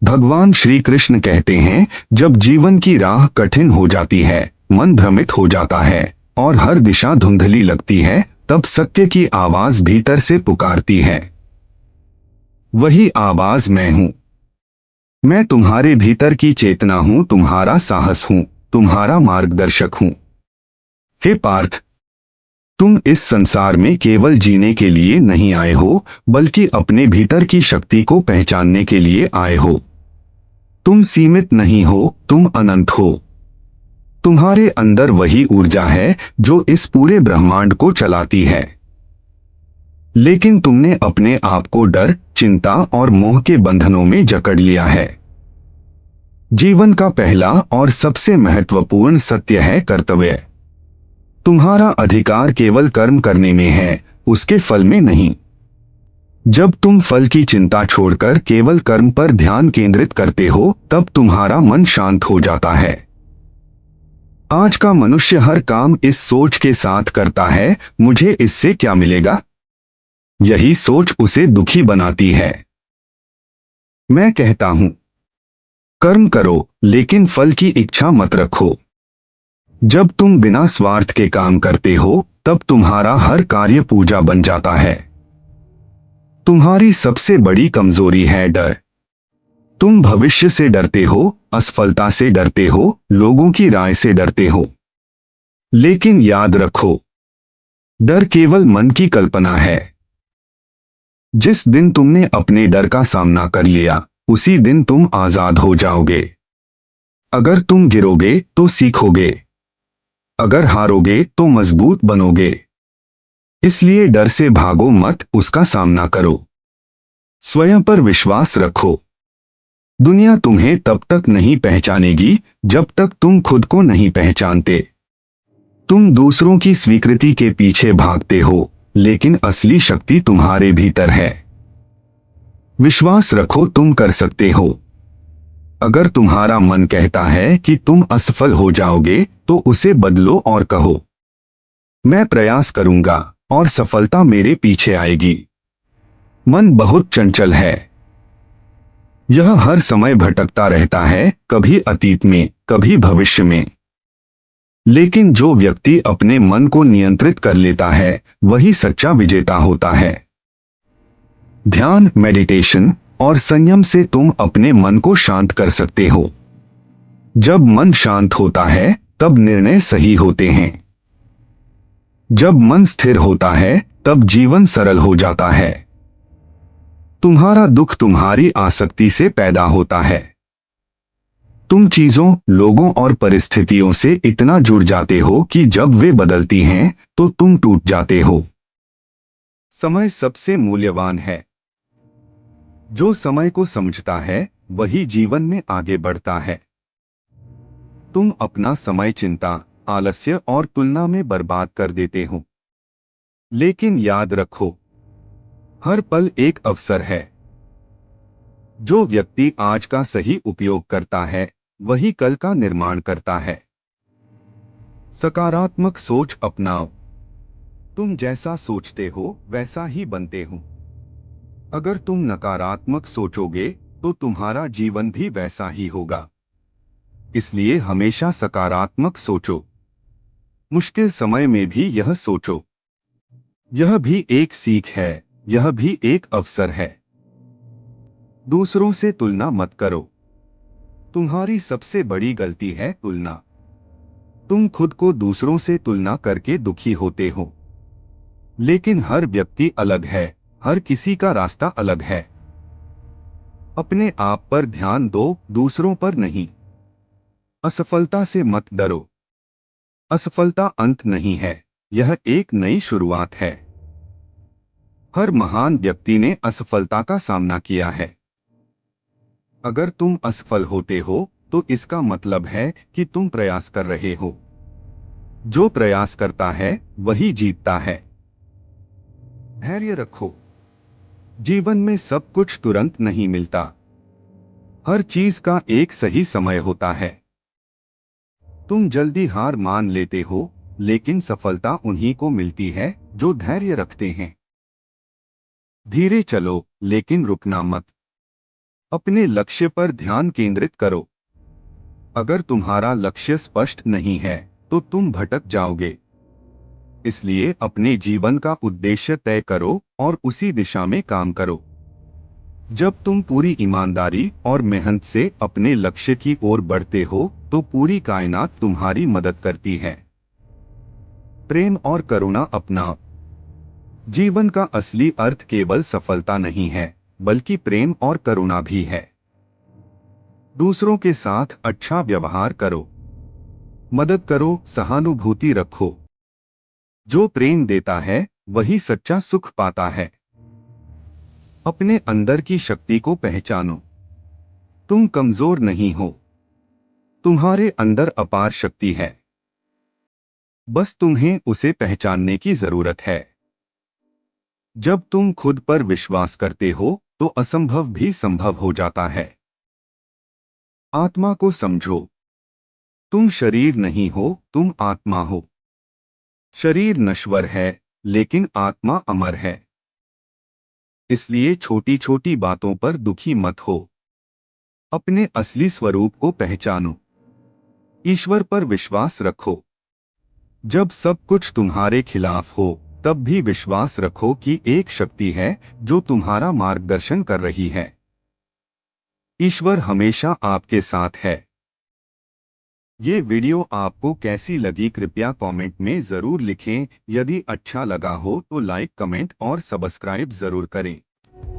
भगवान श्री कृष्ण कहते हैं, जब जीवन की राह कठिन हो जाती है, मन भ्रमित हो जाता है और हर दिशा धुंधली लगती है, तब सत्य की आवाज भीतर से पुकारती है। वही आवाज मैं हूं। मैं तुम्हारे भीतर की चेतना हूं, तुम्हारा साहस हूं, तुम्हारा मार्गदर्शक हूं। हे पार्थ, तुम इस संसार में केवल जीने के लिए नहीं आए हो, बल्कि अपने भीतर की शक्ति को पहचानने के लिए आए हो। तुम सीमित नहीं हो, तुम अनंत हो। तुम्हारे अंदर वही ऊर्जा है जो इस पूरे ब्रह्मांड को चलाती है। लेकिन तुमने अपने आप को डर, चिंता और मोह के बंधनों में जकड़ लिया है। जीवन का पहला और सबसे महत्वपूर्ण सत्य है कर्तव्य। तुम्हारा अधिकार केवल कर्म करने में है, उसके फल में नहीं। जब तुम फल की चिंता छोड़कर केवल कर्म पर ध्यान केंद्रित करते हो, तब तुम्हारा मन शांत हो जाता है। आज का मनुष्य हर काम इस सोच के साथ करता है, मुझे इससे क्या मिलेगा। यही सोच उसे दुखी बनाती है। मैं कहता हूं, कर्म करो, लेकिन फल की इच्छा मत रखो। जब तुम बिना स्वार्थ के काम करते हो, तब तुम्हारा हर कार्य पूजा बन जाता है। तुम्हारी सबसे बड़ी कमजोरी है डर। तुम भविष्य से डरते हो, असफलता से डरते हो, लोगों की राय से डरते हो। लेकिन याद रखो, डर केवल मन की कल्पना है। जिस दिन तुमने अपने डर का सामना कर लिया, उसी दिन तुम आजाद हो जाओगे। अगर तुम गिरोगे तो सीखोगे, अगर हारोगे तो मजबूत बनोगे। इसलिए डर से भागो मत, उसका सामना करो। स्वयं पर विश्वास रखो। दुनिया तुम्हें तब तक नहीं पहचानेगी जब तक तुम खुद को नहीं पहचानते। तुम दूसरों की स्वीकृति के पीछे भागते हो, लेकिन असली शक्ति तुम्हारे भीतर है। विश्वास रखो, तुम कर सकते हो। अगर तुम्हारा मन कहता है कि तुम असफल हो जाओगे, तो उसे बदलो और कहो, मैं प्रयास करूंगा और सफलता मेरे पीछे आएगी। मन बहुत चंचल है। यह हर समय भटकता रहता है, कभी अतीत में, कभी भविष्य में। लेकिन जो व्यक्ति अपने मन को नियंत्रित कर लेता है, वही सच्चा विजेता होता है। ध्यान, मेडिटेशन और संयम से तुम अपने मन को शांत कर सकते हो। जब मन शांत होता है, तब निर्णय सही होते हैं। जब मन स्थिर होता है, तब जीवन सरल हो जाता है। तुम्हारा दुख तुम्हारी आसक्ति से पैदा होता है। तुम चीजों, लोगों और परिस्थितियों से इतना जुड़ जाते हो कि जब वे बदलती हैं, तो तुम टूट जाते हो। समय सबसे मूल्यवान है। जो समय को समझता है, वही जीवन में आगे बढ़ता है। तुम अपना समय चिंता, आलस्य और तुलना में बर्बाद कर देते हो। लेकिन याद रखो, हर पल एक अवसर है। जो व्यक्ति आज का सही उपयोग करता है, वही कल का निर्माण करता है। सकारात्मक सोच अपनाओ। तुम जैसा सोचते हो, वैसा ही बनते हो। अगर तुम नकारात्मक सोचोगे, तो तुम्हारा जीवन भी वैसा ही होगा। इसलिए हमेशा सकारात्मक सोचो। मुश्किल समय में भी यह सोचो, यह भी एक सीख है, यह भी एक अवसर है। दूसरों से तुलना मत करो। तुम्हारी सबसे बड़ी गलती है तुलना। तुम खुद को दूसरों से तुलना करके दुखी होते हो। लेकिन हर व्यक्ति अलग है, हर किसी का रास्ता अलग है। अपने आप पर ध्यान दो, दूसरों पर नहीं। असफलता से मत डरो। असफलता अंत नहीं है, यह एक नई शुरुआत है। हर महान व्यक्ति ने असफलता का सामना किया है। अगर तुम असफल होते हो, तो इसका मतलब है कि तुम प्रयास कर रहे हो। जो प्रयास करता है, वही जीतता है। धैर्य रखो। जीवन में सब कुछ तुरंत नहीं मिलता। हर चीज का एक सही समय होता है। तुम जल्दी हार मान लेते हो, लेकिन सफलता उन्हीं को मिलती है जो धैर्य रखते हैं। धीरे चलो, लेकिन रुकना मत। अपने लक्ष्य पर ध्यान केंद्रित करो। अगर तुम्हारा लक्ष्य स्पष्ट नहीं है तो तुम भटक जाओगे। इसलिए अपने जीवन का उद्देश्य तय करो और उसी दिशा में काम करो। जब तुम पूरी ईमानदारी और मेहनत से अपने लक्ष्य की ओर बढ़ते हो तो पूरी कायनात तुम्हारी मदद करती है। प्रेम और करुणा अपनाओ। जीवन का असली अर्थ केवल सफलता नहीं है, बल्कि प्रेम और करुणा भी है। दूसरों के साथ अच्छा व्यवहार करो, मदद करो, सहानुभूति रखो। जो प्रेम देता है वही सच्चा सुख पाता है। अपने अंदर की शक्ति को पहचानो। तुम कमजोर नहीं हो, तुम्हारे अंदर अपार शक्ति है। बस तुम्हें उसे पहचानने की जरूरत है। जब तुम खुद पर विश्वास करते हो तो असंभव भी संभव हो जाता है। आत्मा को समझो। तुम शरीर नहीं हो, तुम आत्मा हो। शरीर नश्वर है, लेकिन आत्मा अमर है। इसलिए छोटी छोटी बातों पर दुखी मत हो। अपने असली स्वरूप को पहचानो। ईश्वर पर विश्वास रखो। जब सब कुछ तुम्हारे खिलाफ हो तब भी विश्वास रखो कि एक शक्ति है जो तुम्हारा मार्गदर्शन कर रही है। ईश्वर हमेशा आपके साथ है। ये वीडियो आपको कैसी लगी कृपया कमेंट में जरूर लिखें। यदि अच्छा लगा हो तो लाइक, कमेंट और सब्सक्राइब जरूर करें।